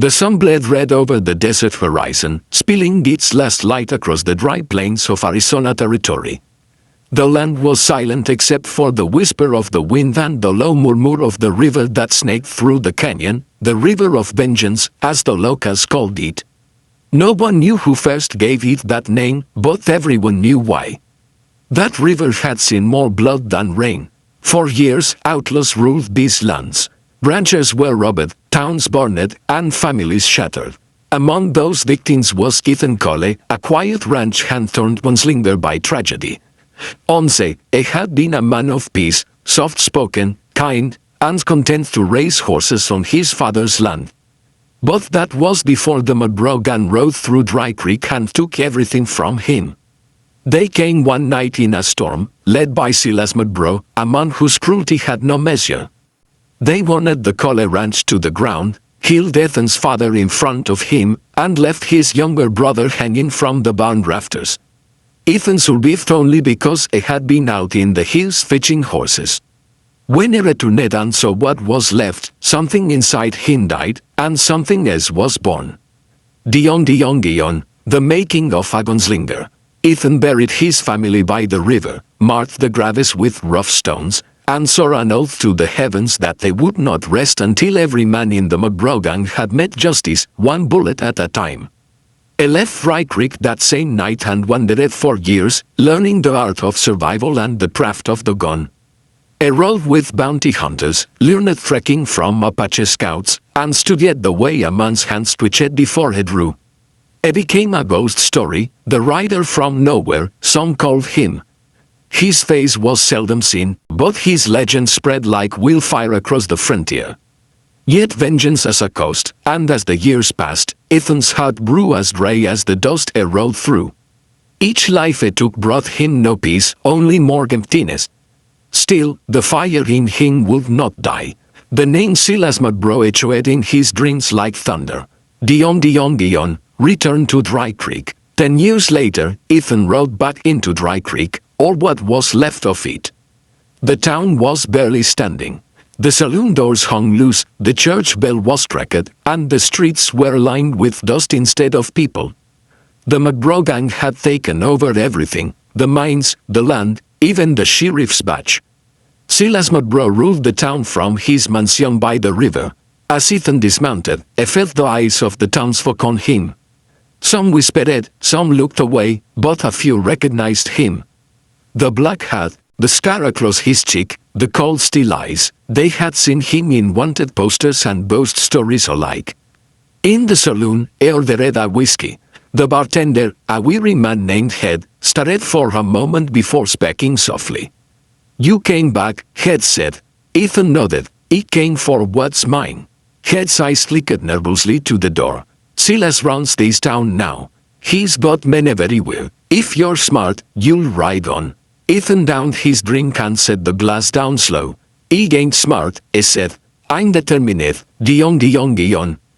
The sun bled red over the desert horizon, spilling its last light across the dry plains of Arizona territory. The land was silent except for the whisper of the wind and the low murmur of the river that snaked through the canyon, the River of Vengeance, as the locals called it. No one knew who first gave it that name, but everyone knew why. That river had seen more blood than rain. For years, outlaws ruled these lands. Ranchers were robbed, towns burned, and families shattered. Among those victims was Ethan Cole, a quiet ranch hand turned gunslinger by tragedy. Once, he had been a man of peace, soft-spoken, kind, and content to raise horses on his father's land. But that was before the McGraw Gang rode through Dry Creek and took everything from him. They came one night in a storm, led by Silas McGraw, a man whose cruelty had no measure. They wanted the Cole ranch to the ground, killed Ethan's father in front of him, and left his younger brother hanging from the barn rafters. Ethan survived only because he had been out in the hills fetching horses. When he returned and saw what was left, something inside him died, and something else was born. Dion, the making of a gunslinger. Ethan buried his family by the river, marked the graves with rough stones, and swore an oath to the heavens that they would not rest until every man in the McGraw Gang had met justice, one bullet at a time. He left Dry Creek that same night and wandered for years, learning the art of survival and the craft of the gun. He rode with bounty hunters, learned trekking from Apache scouts, and studied the way a man's hands twitched before he drew. He became a ghost story, the rider from nowhere, some called him. His face was seldom seen, but his legend spread like wildfire across the frontier. Yet vengeance as a cost, and as the years passed, Ethan's heart grew as dry as the dust he rode through. Each life he took brought him no peace, only more emptiness. Still, the fire in him would not die. The name Silas McGraw echoed in his dreams like thunder. Dion, returned to Dry Creek. 10 years later, Ethan rode back into Dry Creek, or what was left of it. The town was barely standing. The saloon doors hung loose, the church bell was cracked, and the streets were lined with dust instead of people. The McGraw Gang had taken over everything, the mines, the land, even the sheriff's badge. Silas McGraw ruled the town from his mansion by the river. As Ethan dismounted, he felt the eyes of the townsfolk on him. Some whispered, some looked away, but a few recognized him. The black hat, the scar across his cheek, the cold steel eyes, they had seen him in wanted posters and ghost stories alike. In the saloon, he ordered a whiskey. The bartender, a weary man named Head, started for a moment before speaking softly. "You came back," Head said. Ethan nodded. "It came for what's mine." Head's eyes flickered nervously to the door. "Silas runs this town now. He's got men everywhere. If you're smart, you'll ride on." Ethan downed his drink and set the glass down slow. "He ain't smart," he said. "I'm determined." Dion.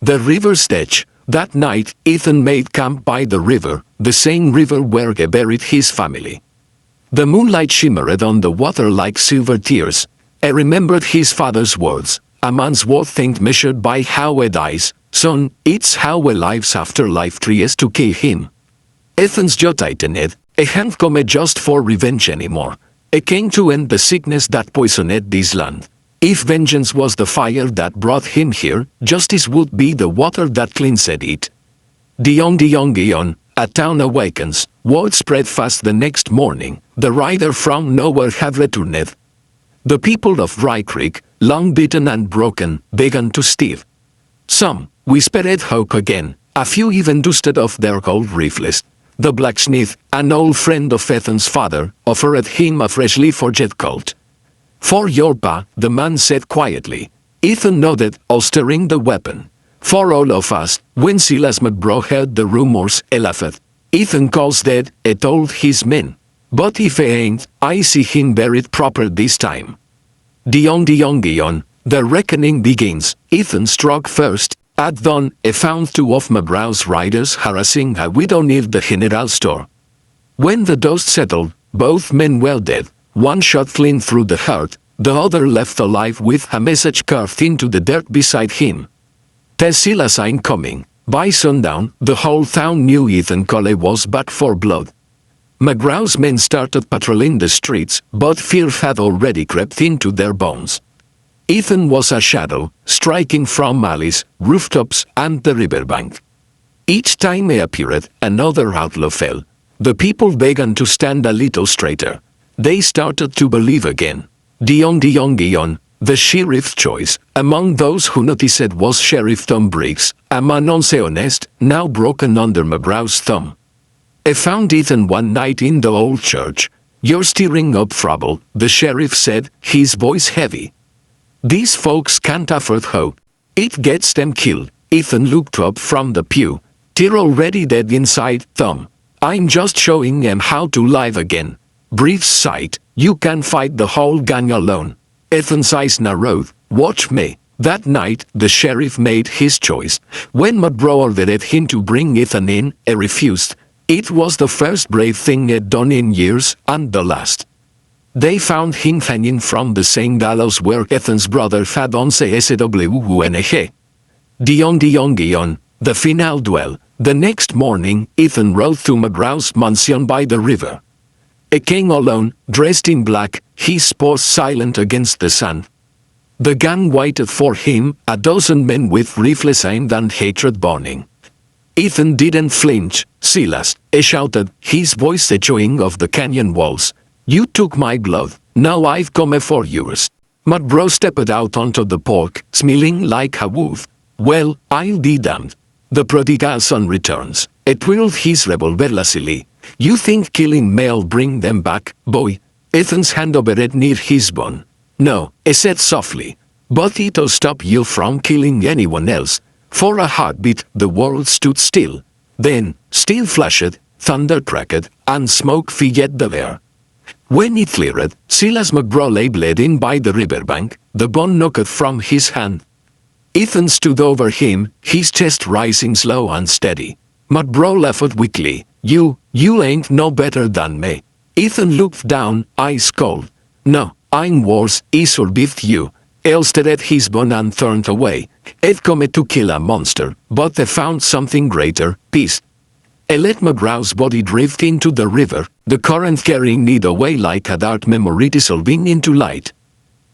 The river's edge. That night, Ethan made camp by the river, the same river where he buried his family. The moonlight shimmered on the water like silver tears. He remembered his father's words. "A man's worth ain't measured by how he dies, son, it's how he lives after life tries to kill him." Ethan's jaw tightened. He hadn't come just for revenge anymore. He came to end the sickness that poisoned this land. If vengeance was the fire that brought him here, justice would be the water that cleansed it. Dion. A town awakens. Word spread fast the next morning. The rider from nowhere had returned. The people of Dry Creek, long beaten and broken, began to stir. Some whispered hope again. A few even dusted off their gold rifles. The blacksmith, an old friend of Ethan's father, offered him a freshly forged colt. "For your pa," the man said quietly. Ethan nodded, holstering the weapon. "For all of us." When Silas McGraw heard the rumors, he laughed. "Ethan Cole's dead," he told his men. "But if he ain't, I see him buried proper this time." Dion. The reckoning begins. Ethan struck first. At dawn, he found 2 of McGraw's riders harassing a widow near the general store. When the dust settled, both men were dead. One shot clean through the heart, the other left alive with a message carved into the dirt beside him. Silas ain't coming." By sundown, the whole town knew Ethan Cole was back for blood. McGraw's men started patrolling the streets, but fear had already crept into their bones. Ethan was a shadow, striking from alleys, rooftops, and the riverbank. Each time he appeared, another outlaw fell. The people began to stand a little straighter. They started to believe again. Dion, the sheriff's choice, among those who noticed was Sheriff Tom Briggs, a man once honest, now broken under McGraw's thumb. "I found Ethan one night in the old church. You're stirring up trouble," the sheriff said, his voice heavy. "These folks can't afford hope. It gets them killed." Ethan looked up from the pew. "They're already dead inside, Tom. I'm just showing them how to live again." Briggs sighed. "You can fight the whole gang alone." Ethan's eyes narrowed. "Watch me." That night, the sheriff made his choice. When McGraw ordered him to bring Ethan in, he refused. It was the first brave thing he'd done in years, and the last. They found him hanging from the same gallows where Ethan's brother had once swung. Dion, the final duel. The next morning, Ethan rode to McGraw's mansion by the river. He came alone, dressed in black, his paws silent against the sun. The gang waited for him, a dozen men with rifles aimed and hatred burning. Ethan didn't flinch. "Silas," he shouted, his voice echoing off the canyon walls. "You took my blood, now I've come for yours." McGraw stepped out onto the porch, smelling like a wolf. "Well, I'll be damned." The prodigal son returns. He twirled his revolver lazily. "You think killing me'll bring them back, boy?" Ethan's hand hovered near his bone. "No," he said softly. "But it'll stop you from killing anyone else." For a heartbeat, the world stood still. Then, steel flashed, thunder cracked, and smoke filled the air. When it cleared, Silas McGraw lay bleeding by the riverbank, the bone knocked from his hand. Ethan stood over him, his chest rising slow and steady. McGraw laughed weakly. You ain't no better than me." Ethan looked down, eyes cold. "No, I'm worse," he survived you. He stared at his bone and turned away. "I've come to kill a monster, but I found something greater, peace." He let McGraw's body drift into the river, the current carrying it away like a dark memory dissolving into light.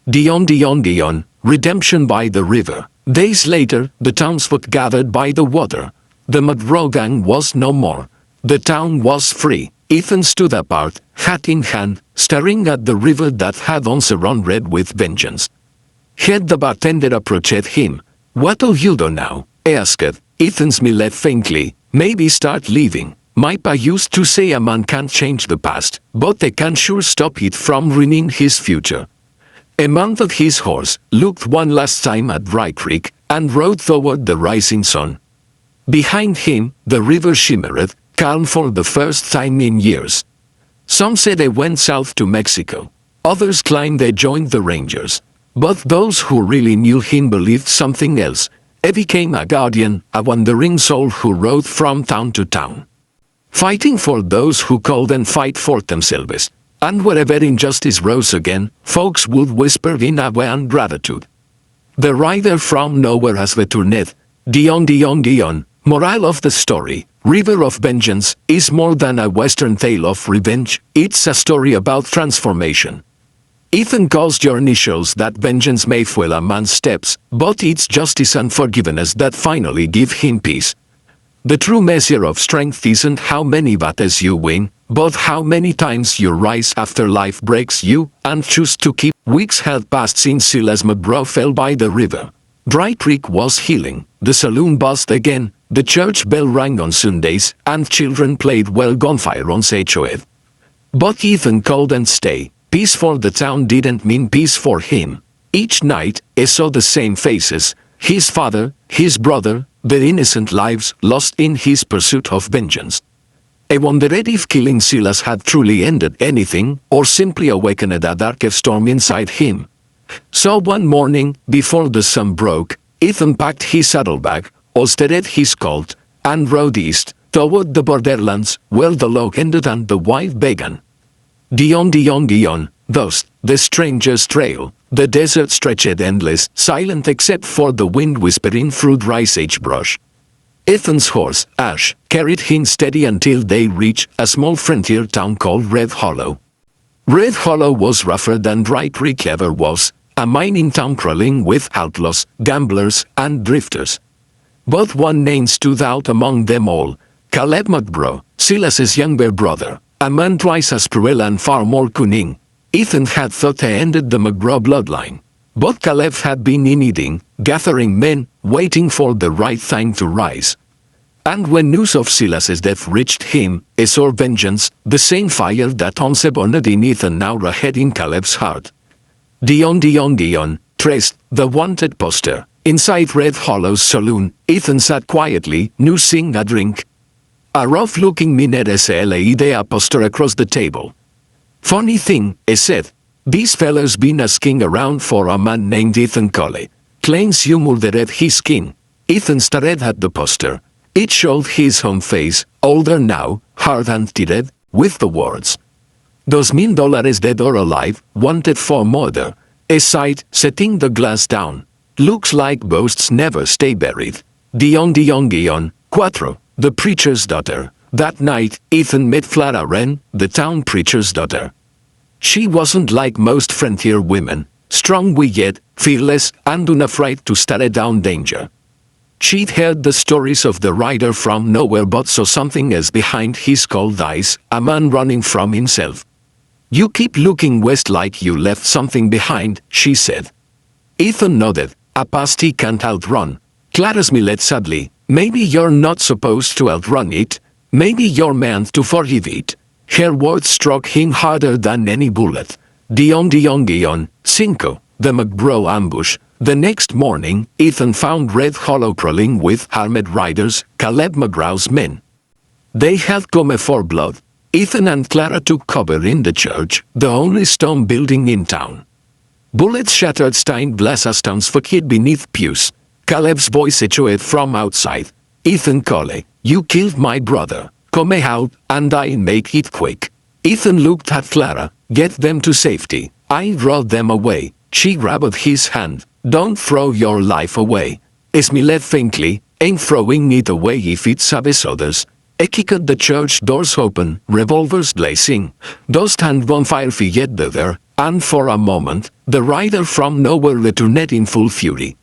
Dion, redemption by the river. Days later, the townsfolk gathered by the water. The McGraw gang was no more. The town was free. Ethan stood apart, hat in hand, staring at the river that had once run red with vengeance. Had the bartender approached him. "What'll you do now?" he asked. Ethan smiled faintly. "Maybe start living. My pa used to say a man can't change the past, but they can sure stop it from ruining his future." He mounted his horse, looked one last time at Dry Creek, and rode toward the rising sun. Behind him, the river shimmered, calm for the first time in years. Some said they went south to Mexico. Others claimed they joined the Rangers. But those who really knew him believed something else. He became a guardian, a wandering soul who rode from town to town, fighting for those who couldn't fight for themselves. And wherever injustice rose again, folks would whisper in awe and gratitude. The rider from nowhere has returned. Dion. Moral of the story: River of Vengeance is more than a western tale of revenge, it's a story about transformation. Ethan Cole's journey shows that vengeance may fuel a man's steps, but it's justice and forgiveness that finally give him peace. The true measure of strength isn't how many battles you win, but how many times you rise after life breaks you and choose to keep. Weeks had passed since Silas McGraw fell by the river. Dry Creek was healing, the saloon buzzed again, the church bell rang on Sundays, and children played well gunfire on HOF. But Ethan couldn't stay. Peace for the town didn't mean peace for him. Each night, he saw the same faces, his father, his brother, their innocent lives lost in his pursuit of vengeance. He wondered if killing Silas had truly ended anything, or simply awakened a dark storm inside him. So one morning, before the sun broke, Ethan packed his saddlebag, holstered his Colt, and rode east, toward the borderlands, where the law ended and the wild began. Dion, thus, the stranger's trail, The desert stretched endless, silent except for the wind whispering through dry sagebrush. Ethan's horse, Ash, carried him steady until they reached a small frontier town called Red Hollow. Red Hollow was rougher than Dry Creek ever was, a mining town crawling with outlaws, gamblers, and drifters. But one name stood out among them all: Caleb McGraw, Silas's younger brother, a man twice as cruel and far more cunning. Ethan had thought he ended the McGraw bloodline. But Caleb had been in hiding, gathering men, waiting for the right time to rise. And when news of Silas's death reached him, he saw vengeance, the same fire that once burned in Ethan now had in Caleb's heart. Dion, traced the wanted poster. Inside Red Hollow's saloon, Ethan sat quietly, nursing a drink. A rough-looking minute laid a poster across the table. "Funny thing," he said. "This fella's been asking around for a man named Ethan Colley. Claims you murdered his skin." Ethan stared at the poster. It showed his own face, older now, hard and teared, with the words, $2,000 dead or alive, wanted for murder. He sighed, setting the glass down. "Looks like ghosts never stay buried." Dion, Quattro, the preacher's daughter. That night, Ethan met Clara Wren, the town preacher's daughter. She wasn't like most frontier women, strong-willed, fearless, and unafraid to stare down danger. She'd heard the stories of the rider from nowhere but saw something else behind his cold eyes, a man running from himself. "You keep looking west like you left something behind," she said. Ethan nodded. "A past he can't outrun." Clara smiled sadly. "Maybe you're not supposed to outrun it. Maybe you're meant to forgive it." Her words struck him harder than any bullet. Dion, Cinco, the McGraw ambush. The next morning, Ethan found Red Hollow crawling with armed riders, Caleb McGraw's men. They had come for blood. Ethan and Clara took cover in the church, the only stone building in town. Bullets shattered stained glass as stones hid beneath pews. Caleb's voice echoed from outside. "Ethan Colley, you killed my brother. Come out, and I'll make it quick." Ethan looked at Clara. "Get them to safety. I brought them away." She grabbed his hand. "Don't throw your life away." He smiled faintly. "Ain't throwing it away if it saves others." He kicked the church doors open, revolvers blazing. Dust and bonfire filled the air, and for a moment, the rider from nowhere returned in full fury.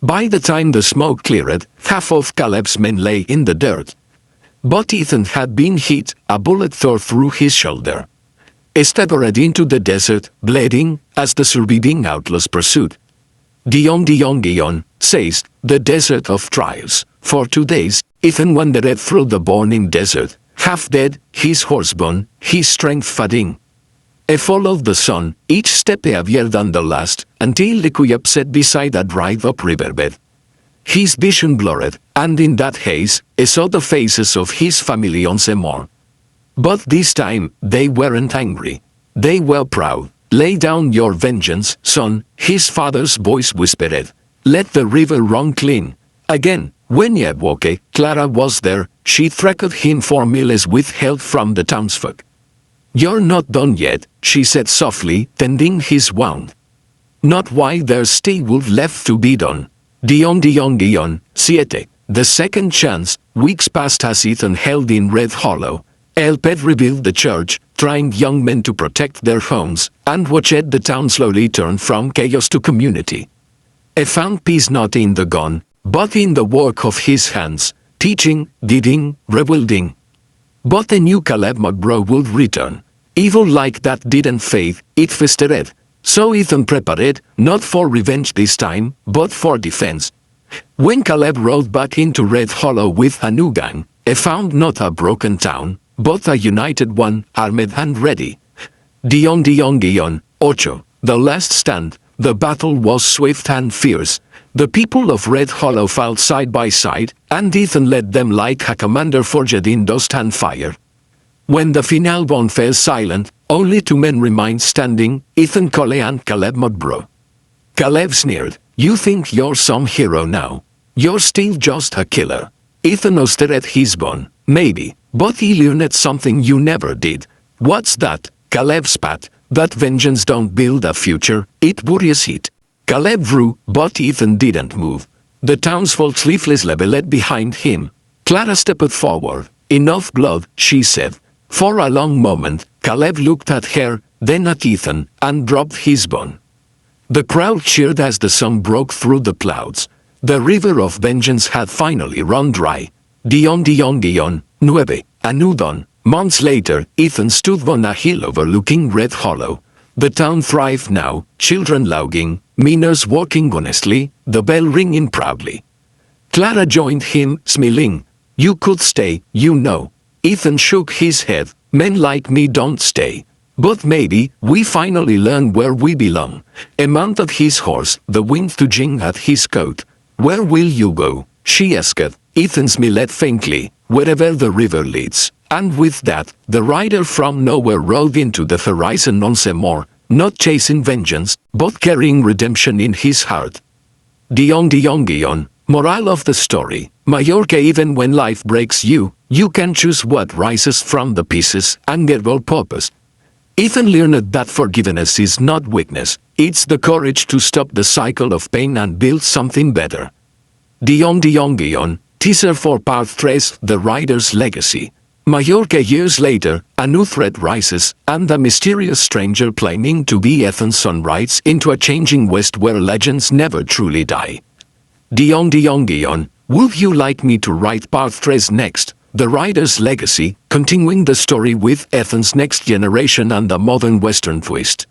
By the time the smoke cleared, half of Caleb's men lay in the dirt. But Ethan had been hit, a bullet tore through his shoulder. He staggered into the desert, bleeding, as the surviving outlaws pursued. Dion, says, the desert of trials. For 2 days, Ethan wandered through the burning desert, half dead, his horse bone, his strength fading. He followed the sun, each step heavier than the last, until the Cuyap sat beside a dried-up riverbed. His vision blurred, and in that haze, he saw the faces of his family once more. But this time, they weren't angry. They were proud. "Lay down your vengeance, son," his father's voice whispered. "Let the river run clean." Again, when he awoke, Clara was there. She tracked him for meals with help from the townsfolk. "You're not done yet," she said softly, tending his wound. "Not while there's still left to be done." Dion, siete. The second chance, weeks passed as Ethan held in Red Hollow. Helped rebuild the church, trained young men to protect their homes, and watched the town slowly turn from chaos to community. He found peace not in the gun, but in the work of his hands, teaching, guiding, rebuilding. But he knew Caleb McGraw would return. Evil like that didn't fade, it festered. So Ethan prepared, not for revenge this time, but for defense. When Caleb rode back into Red Hollow with a new gang, he found not a broken town, but a united one, armed and ready. Dion, ocho. The last stand. The battle was swift and fierce. The people of Red Hollow fought side by side, and Ethan led them like a commander forged in dust and fire. When the final one fell silent, only 2 men remained standing, Ethan Colley and Caleb McGraw. Caleb sneered. "You think you're some hero now? You're still just a killer." Ethan stared at his bone. "Maybe, but he learned something you never did." "What's that?" Caleb spat. That vengeance don't build a future, it buries it. Caleb drew, but Ethan didn't move. The townsfolk sleeplessly left behind him. Clara stepped forward. Enough blood, she said. For a long moment, Caleb looked at her, then at Ethan, and dropped his bone. The crowd cheered as the sun broke through the clouds. The river of vengeance had finally run dry. Dion, nueve, anudon. Months later, Ethan stood on a hill overlooking Red Hollow. The town thrived now, children lounging, miners working honestly, the bell ringing proudly. Clara joined him, smiling. You could stay, you know. Ethan shook his head. Men like me don't stay. But maybe we finally learn where we belong. A mounted his horse, the wind tugging at his coat. Where will you go? She asked. Ethan smiled faintly. Wherever the river leads. And with that, the rider from nowhere rode into the horizon once more, not chasing vengeance, but carrying redemption in his heart. Dion. Moral of the story. Majorca, even when life breaks you, you can choose what rises from the pieces and get all purpose. Ethan learned that forgiveness is not weakness, it's the courage to stop the cycle of pain and build something better. Dion. Teaser for Part 3, The Rider's Legacy. Majorca years later, a new threat rises, and a mysterious stranger claiming to be Ethan's son rides into a changing West where legends never truly die. Dion. Would you like me to write Part 3 next? The Rider's Legacy, continuing the story with Ethan's next generation and a modern Western twist.